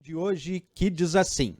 De hoje que diz assim: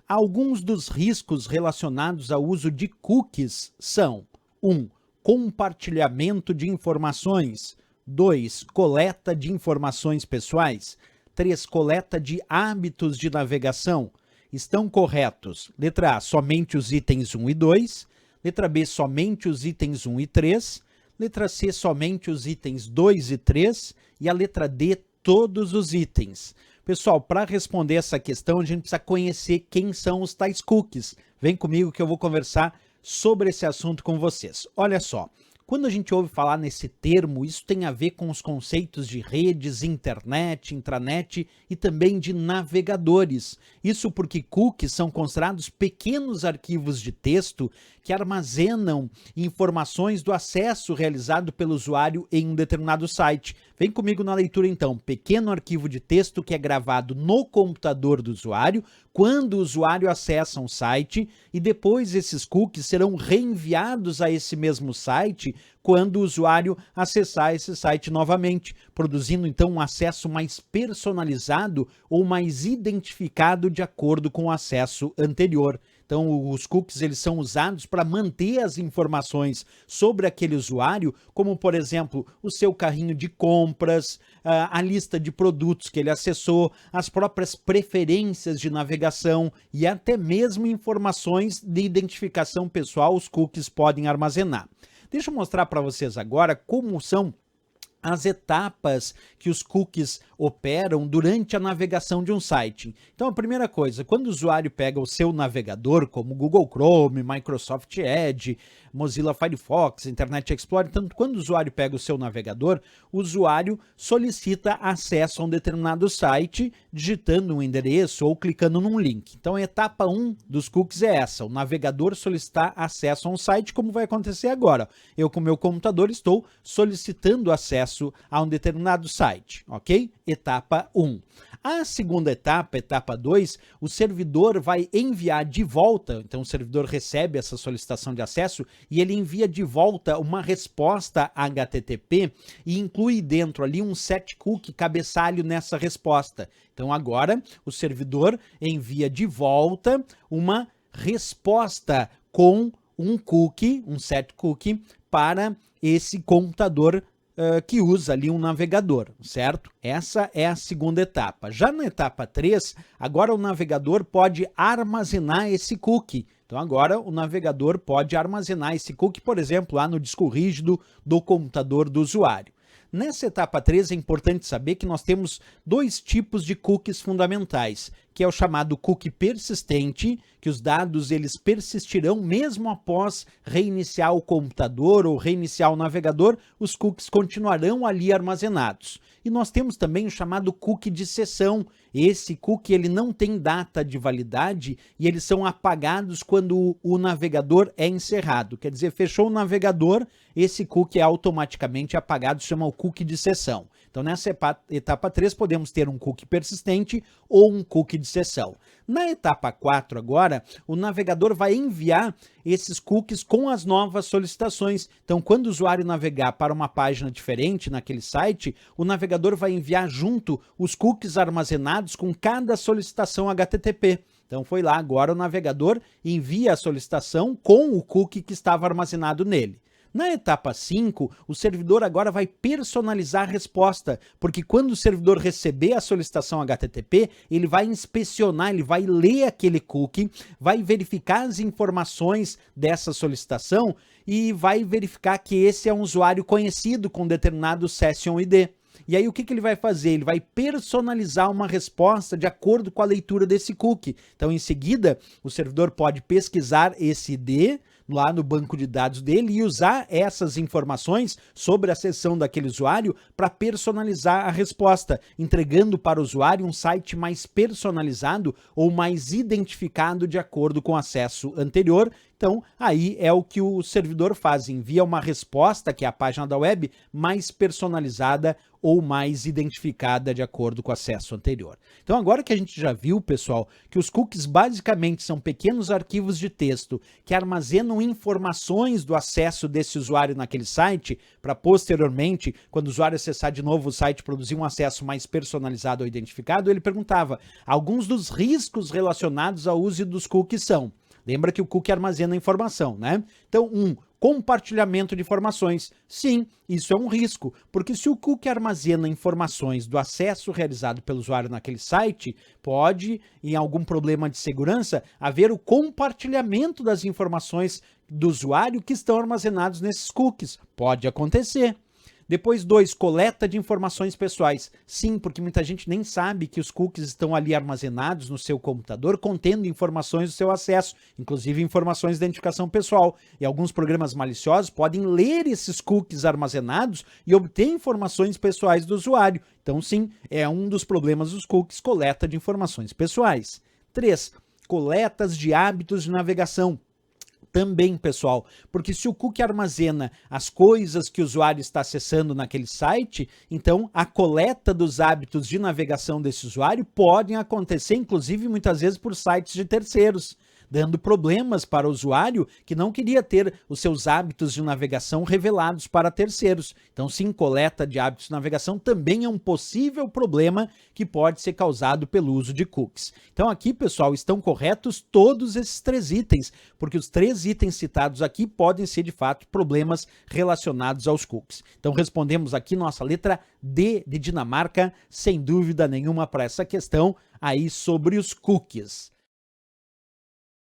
alguns dos riscos relacionados ao uso de cookies são 1. Compartilhamento de informações, 2. Coleta de informações pessoais, 3. Coleta de hábitos de navegação. Estão corretos? Letra A, somente os itens 1 e 2, letra B, somente os itens 1 e 3, letra C, somente os itens 2 e 3 e a letra D, todos os itens. Pessoal, para responder essa questão, a gente precisa conhecer quem são os tais cookies. Vem comigo que eu vou conversar sobre esse assunto com vocês. Olha só, quando a gente ouve falar nesse termo, isso tem a ver com os conceitos de redes, internet, intranet e também de navegadores. Isso porque cookies são considerados pequenos arquivos de texto que armazenam informações do acesso realizado pelo usuário em um determinado site. Vem comigo na leitura então. Pequeno arquivo de texto que é gravado no computador do usuário quando o usuário acessa um site e depois esses cookies serão reenviados a esse mesmo site quando o usuário acessar esse site novamente, produzindo então um acesso mais personalizado ou mais identificado de acordo com o acesso anterior. Então, os cookies eles são usados para manter as informações sobre aquele usuário, como, por exemplo, o seu carrinho de compras, a lista de produtos que ele acessou, as próprias preferências de navegação e até mesmo informações de identificação pessoal os cookies podem armazenar. Deixa eu mostrar para vocês agora como são as etapas que os cookies operam durante a navegação de um site. Então, a primeira coisa, quando o usuário pega o seu navegador, como Google Chrome, Microsoft Edge, Mozilla Firefox, Internet Explorer, tanto quando o usuário pega o seu navegador, o usuário solicita acesso a um determinado site, digitando um endereço ou clicando num link. Então, a etapa 1 dos cookies é essa, o navegador solicitar acesso a um site, como vai acontecer agora. Eu, com o meu computador, estou solicitando acesso a um determinado site, ok? Etapa 1. A segunda etapa, etapa 2, o servidor vai enviar de volta, então o servidor recebe essa solicitação de acesso e ele envia de volta uma resposta HTTP e inclui dentro ali um set cookie cabeçalho nessa resposta. Então agora o servidor envia de volta uma resposta com um cookie, um set cookie, para esse computador que usa ali um navegador, certo? Essa é a segunda etapa. Já na etapa 3, agora o navegador pode armazenar esse cookie. Então agora o navegador pode armazenar esse cookie, por exemplo, lá no disco rígido do computador do usuário. Nessa etapa 3 é importante saber que nós temos dois tipos de cookies fundamentais, que é o chamado cookie persistente, que os dados eles persistirão mesmo após reiniciar o computador ou reiniciar o navegador, os cookies continuarão ali armazenados. E nós temos também o chamado cookie de sessão. Esse cookie ele não tem data de validade e eles são apagados quando o navegador é encerrado. Quer dizer, fechou o navegador, esse cookie é automaticamente apagado, se chama o cookie de sessão. Então, nessa etapa 3, podemos ter um cookie persistente ou um cookie de sessão. Na etapa 4, agora, o navegador vai enviar esses cookies com as novas solicitações. Então, quando o usuário navegar para uma página diferente naquele site, o navegador vai enviar junto os cookies armazenados com cada solicitação HTTP. Então, foi lá, agora o navegador envia a solicitação com o cookie que estava armazenado nele. Na etapa 5, o servidor agora vai personalizar a resposta, porque quando o servidor receber a solicitação HTTP, ele vai inspecionar, ele vai ler aquele cookie, vai verificar as informações dessa solicitação e vai verificar que esse é um usuário conhecido com determinado Session ID. E aí o que ele vai fazer? Ele vai personalizar uma resposta de acordo com a leitura desse cookie. Então, em seguida, o servidor pode pesquisar esse ID lá no banco de dados dele e usar essas informações sobre a sessão daquele usuário para personalizar a resposta, entregando para o usuário um site mais personalizado ou mais identificado de acordo com o acesso anterior, Então, aí é o que o servidor faz, envia uma resposta, que é a página da web, mais personalizada ou mais identificada de acordo com o acesso anterior. Então, agora que a gente já viu, pessoal, que os cookies basicamente são pequenos arquivos de texto que armazenam informações do acesso desse usuário naquele site, para posteriormente, quando o usuário acessar de novo o site, produzir um acesso mais personalizado ou identificado, ele perguntava: alguns dos riscos relacionados ao uso dos cookies são... Lembra que o cookie armazena informação, né? Então, compartilhamento de informações. Sim, isso é um risco, porque se o cookie armazena informações do acesso realizado pelo usuário naquele site, pode, em algum problema de segurança, haver o compartilhamento das informações do usuário que estão armazenados nesses cookies. Pode acontecer. Depois, 2, coleta de informações pessoais. Sim, porque muita gente nem sabe que os cookies estão ali armazenados no seu computador, contendo informações do seu acesso, inclusive informações de identificação pessoal. E alguns programas maliciosos podem ler esses cookies armazenados e obter informações pessoais do usuário. Então, sim, é um dos problemas dos cookies, coleta de informações pessoais. 3, coletas de hábitos de navegação. Também, pessoal, porque se o cookie armazena as coisas que o usuário está acessando naquele site, então a coleta dos hábitos de navegação desse usuário podem acontecer, inclusive, muitas vezes por sites de terceiros, dando problemas para o usuário que não queria ter os seus hábitos de navegação revelados para terceiros. Então, sim, coleta de hábitos de navegação também é um possível problema que pode ser causado pelo uso de cookies. Então, aqui, pessoal, estão corretos todos esses 3 itens, porque os 3 itens citados aqui podem ser, de fato, problemas relacionados aos cookies. Então, respondemos aqui nossa letra D de Dinamarca, sem dúvida nenhuma, para essa questão aí sobre os cookies.